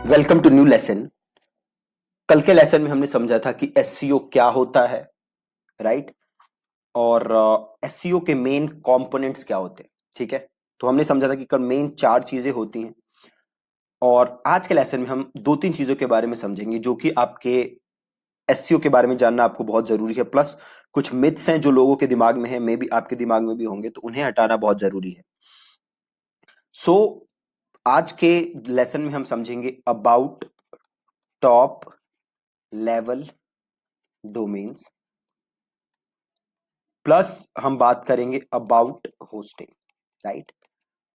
Welcome to new lesson. कल के lesson में हमने समझा था कि एससीओ क्या होता है, राइट? और एससीओ के मेन कंपोनेंट्स क्या होते हैं, ठीक है? तो हमने समझा था कि कल मेन चार चीजें होती हैं और आज के लेसन में हम दो तीन चीजों के बारे में समझेंगे जो कि आपके एससीओ के बारे में जानना आपको बहुत जरूरी है। प्लस कुछ मिथ्स हैं जो लोगों के दिमाग में है, मे बी आपके दिमाग में भी होंगे, तो उन्हें हटाना बहुत जरूरी है। सो आज के लेसन में हम समझेंगे about top level domains, plus हम बात करेंगे अबाउट होस्टिंग, राइट?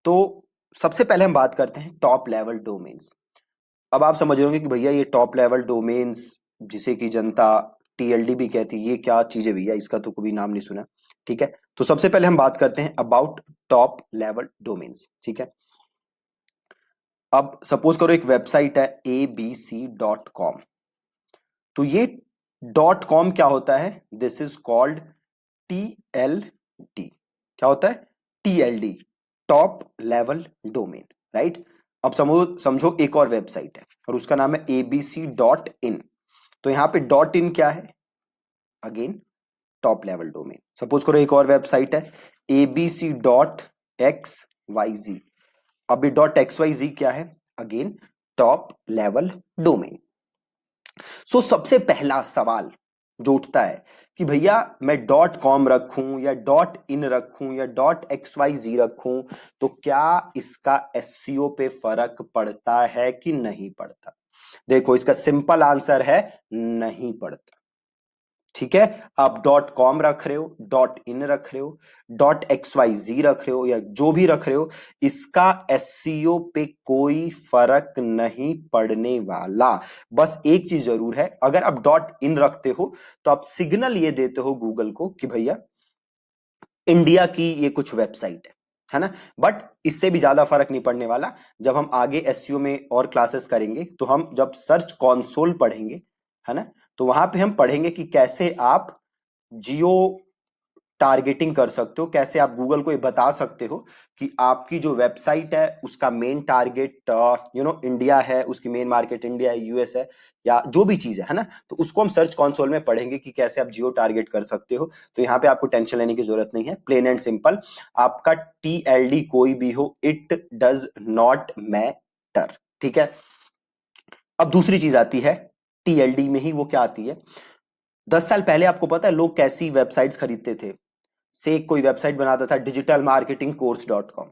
तो सबसे पहले हम बात करते हैं टॉप लेवल डोमेन्स। अब आप समझ रहे होंगे कि भैया ये टॉप लेवल डोमेन्स जिसे कि जनता टीएलडी भी कहती है, ये क्या चीज है भैया, इसका तो कभी नाम नहीं सुना। ठीक है, तो सबसे पहले हम बात करते हैं अबाउट टॉप लेवल डोमेन्स। ठीक है, अब सपोज करो एक वेबसाइट है abc.com। तो ये डॉट कॉम क्या होता है? This is called TLD. क्या होता है? TLD, top level domain, right? अब समझो एक और वेबसाइट है और उसका नाम है abc.in। तो यहां पे डॉट इन क्या है? Again top level domain. Suppose करो एक और वेबसाइट है abc.xyz। अब ये डॉट XYZ क्या है? Again top level domain. So सबसे पहला सवाल जो उठता है कि भैया मैं डॉट कॉम रखूं या डॉट इन रखूं या डॉट XYZ रखूं, तो क्या इसका एससीओ पे फर्क पड़ता है कि नहीं पड़ता? देखो, इसका सिंपल आंसर है नहीं पड़ता। ठीक है, आप डॉट कॉम रख रहे हो, डॉट इन रख रहे हो, डॉट XYZ रख रहे हो या जो भी रख रहे हो, इसका एससीओ पे कोई फर्क नहीं पड़ने वाला। बस एक चीज जरूर है, अगर आप डॉट इन रखते हो तो आप सिग्नल ये देते हो गूगल को कि भैया इंडिया की ये कुछ वेबसाइट है ना? बट इससे भी ज्यादा फर्क नहीं पड़ने वाला। जब हम आगे एसईओ में और क्लासेस करेंगे तो हम जब सर्च कंसोल पढ़ेंगे, है ना, तो वहां पे हम पढ़ेंगे कि कैसे आप जियो टारगेटिंग कर सकते हो, कैसे आप गूगल को ये बता सकते हो कि आपकी जो वेबसाइट है उसका मेन टारगेट इंडिया है, उसकी मेन मार्केट इंडिया है, यूएस है, या जो भी चीज है ना, तो उसको हम सर्च कंसोल में पढ़ेंगे कि कैसे आप जियो टारगेट कर सकते हो। तो यहाँ पे आपको टेंशन लेने की जरूरत नहीं है, प्लेन एंड सिंपल। आपका टीएलडी कोई भी हो, इट डज नॉट मैटर। ठीक है, अब दूसरी चीज आती है टीएलडी में ही, वो क्या आती है? 10 साल पहले आपको पता है लोग कैसी वेबसाइट्स खरीदते थे? से कोई वेबसाइट बनाता था digital marketing course dot com,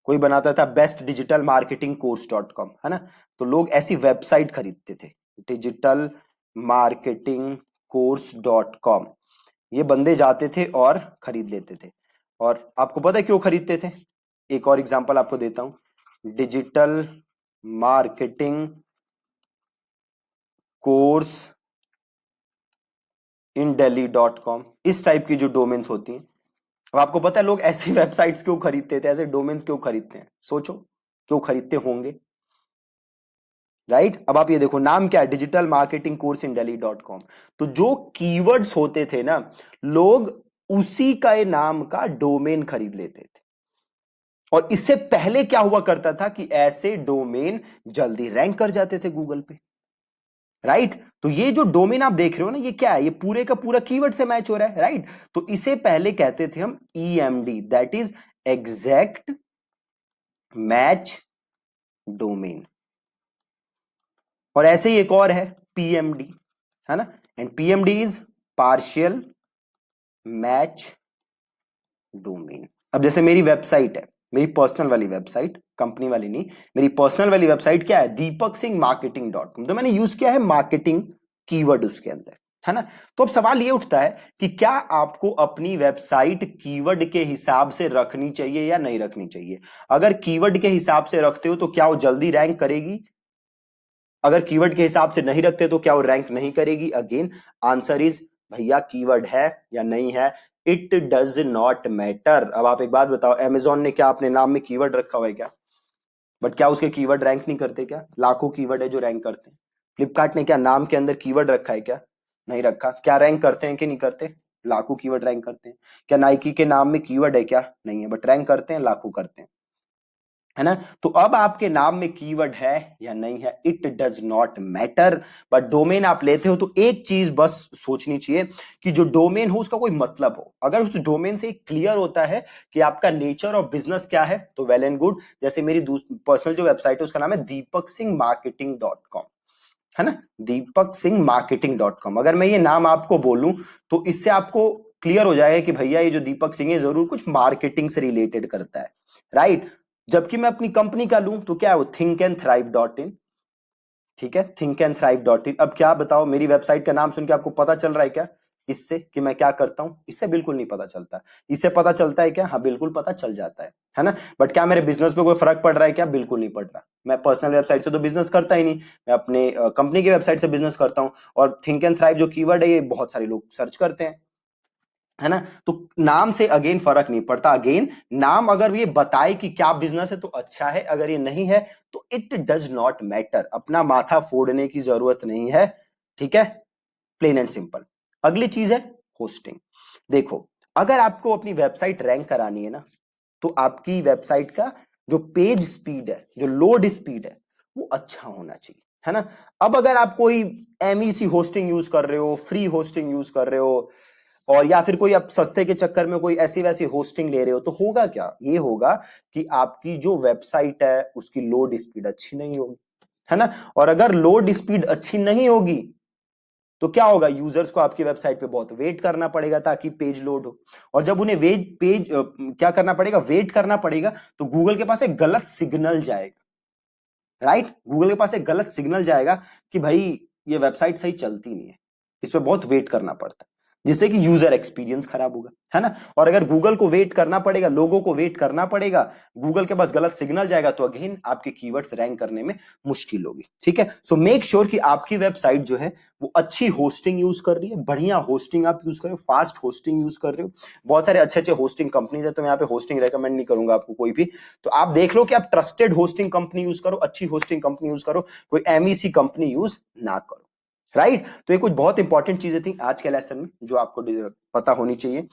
कोई बनाता था best digital marketing course dot com, है ना? तो लोग ऐसी वेबसाइट खरीदते थे, digital marketing course dot com. ये बंदे जाते थे और खरीद लेते थे। और आपको पता है क्यों खरीदते थे? एक और एग्जांपल आपको देता हूं, digital marketing course in delhi.com। इस टाइप की जो डोमेन्स होती हैं, अब आपको पता है लोग ऐसी वेबसाइट्स क्यों खरीदते थे, ऐसे डोमेन्स क्यों खरीदते हैं? सोचो क्यों खरीदते होंगे, राइट? अब आप ये देखो, नाम क्या है? Digital marketing course in delhi.com। तो जो कीवर्ड्स होते थे ना, लोग उसी का नाम का डोमेन खरीद लेते थे। और इससे पहले क्या हुआ करता था कि ऐसे डोमेन जल्दी रैंक कर जाते थे गूगल पे, राइट? तो ये जो डोमेन आप देख रहे हो ना, ये क्या है? ये पूरे का पूरा कीवर्ड से मैच हो रहा है, राइट? तो इसे पहले कहते थे हम EMD, that is exact match domain. और ऐसे ही एक और है PMD, है ना? And PMD is partial match domain. अब जैसे मेरी वेबसाइट है, मेरी पर्सनल वाली वेबसाइट, कंपनी वाली नहीं, मेरी पर्सनल वाली वेबसाइट क्या है? deepaksinghmarketing.com। तो मैंने यूज किया है मार्केटिंग कीवर्ड उसके अंदर, है ना? तो अब सवाल ये उठता है कि क्या आपको अपनी वेबसाइट कीवर्ड के हिसाब से रखनी चाहिए या नहीं रखनी चाहिए? अगर कीवर्ड के हिसाब से रखते हो तो क्या वो जल्दी रैंक करेगी? अगर कीवर्ड के हिसाब से नहीं रखते तो क्या वो रैंक नहीं करेगी? अगेन आंसर इज भैया कीवर्ड है या नहीं है, इट डज नॉट मैटर। अब आप एक बात बताओ, अमेजोन ने क्या अपने नाम में कीवर्ड रखा हुआ है क्या? बट क्या उसके कीवर्ड रैंक नहीं करते क्या? लाखों कीवर्ड है जो रैंक करते हैं। फ्लिपकार्ट ने क्या नाम के अंदर कीवर्ड रखा है क्या? नहीं रखा। क्या रैंक करते हैं कि नहीं करते? लाखों कीवर्ड रैंक करते हैं। क्या नाइकी के नाम में कीवर्ड है क्या? नहीं है, बट रैंक करते हैं, लाखों करते हैं। है ना। तो अब आपके नाम में कीवर्ड है या नहीं है, it does not matter. But domain आप लेते हो तो एक चीज बस सोचनी चाहिए कि जो डोमेन हो उसका कोई मतलब हो। अगर उस डोमेन से क्लियर होता है कि आपका नेचर ऑफ बिजनेस क्या है तो वेल एंड गुड। जैसे मेरी पर्सनल जो वेबसाइट है उसका नाम है deepaksingmarketing.com, है ना, deepaksingmarketing.com। अगर मैं ये नाम आपको बोलूं तो इससे आपको क्लियर हो जाएगा कि भैया ये जो दीपक सिंह है जरूर कुछ मार्केटिंग से रिलेटेड करता है, राइट। जबकि मैं अपनी कंपनी का लूं तो क्या है वो thinkandthrive.in, ठीक है, thinkandthrive.in। अब क्या बताओ, मेरी वेबसाइट का नाम सुन के आपको पता चल रहा है क्या इससे कि मैं क्या करता हूं? इससे बिल्कुल नहीं पता चलता। इससे पता चलता है क्या? हाँ बिल्कुल पता चल जाता है ना। बट क्या मेरे बिजनेस पे कोई फर्क पड़ रहा है क्या? बिल्कुल नहीं पड़ रहा। मैं पर्सनल वेबसाइट से तो बिजनेस करता ही नहीं, मैं अपने कंपनी की वेबसाइट से बिजनेस करता हूं। और थिंक एंड थ्राइव जो कीवर्ड है ये बहुत सारे लोग सर्च करते हैं, है ना। तो नाम से अगेन फर्क नहीं पड़ता। अगेन नाम अगर ये बताए कि क्या बिजनेस है तो अच्छा है, अगर ये नहीं है तो इट डज नॉट मैटर। अपना माथा फोड़ने की जरूरत नहीं है, ठीक है, प्लेन एंड सिंपल। अगली चीज है होस्टिंग। देखो, अगर आपको अपनी वेबसाइट रैंक करानी है ना तो आपकी वेबसाइट का जो पेज स्पीड है, जो लोड स्पीड है, वो अच्छा होना चाहिए, है ना। अब अगर आप कोई एमईसी होस्टिंग यूज कर रहे हो, फ्री होस्टिंग यूज कर रहे हो, और या फिर कोई आप सस्ते के चक्कर में कोई ऐसी वैसी होस्टिंग ले रहे हो, तो होगा क्या? ये होगा कि आपकी जो वेबसाइट है उसकी लोड स्पीड अच्छी नहीं होगी, है ना। और अगर लोड स्पीड अच्छी नहीं होगी तो क्या होगा? यूजर्स को आपकी वेबसाइट पे बहुत वेट करना पड़ेगा ताकि पेज लोड हो। और जब उन्हें क्या करना पड़ेगा? वेट करना पड़ेगा, तो गूगल के पास एक गलत सिग्नल जाएगा, राइट। गूगल के पास एक गलत सिग्नल जाएगा कि भाई ये वेबसाइट सही चलती नहीं है, इस पे बहुत वेट करना पड़ता है, जिससे कि यूजर एक्सपीरियंस खराब होगा, है ना। और अगर गूगल को वेट करना पड़ेगा, लोगों को वेट करना पड़ेगा, गूगल के पास गलत सिग्नल जाएगा, तो अगेन आपके कीवर्ड्स रैंक करने में मुश्किल होगी, ठीक है। सो मेक श्योर कि आपकी वेबसाइट जो है वो अच्छी होस्टिंग यूज कर रही है, बढ़िया होस्टिंग आप यूज कर रहे हो, फास्ट होस्टिंग यूज कर रहे हो। बहुत सारे अच्छे अच्छे होस्टिंग कंपनीज है, तो मैं यहाँ पे होस्टिंग रेकमेंड नहीं करूंगा आपको कोई भी। तो आप देख लो कि आप ट्रस्टेड होस्टिंग कंपनी यूज करो, अच्छी होस्टिंग कंपनी यूज करो, कोई एमईसी कंपनी यूज ना करो, राइट। तो ये कुछ बहुत इंपॉर्टेंट चीजें थी आज के लेसन में जो आपको पता होनी चाहिए।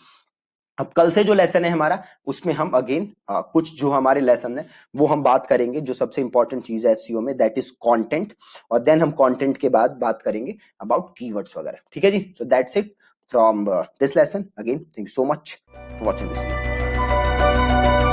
अब कल से जो लेसन है हमारा, उसमें हम अगेन कुछ जो हमारे लेसन है वो हम बात करेंगे। जो सबसे इंपॉर्टेंट चीज है एसईओ में, दैट इज कंटेंट। और देन हम कंटेंट के बाद बात करेंगे अबाउट कीवर्ड्स वगैरह, ठीक है जी। So that's it from this lesson. Again thank you so much for watching this video.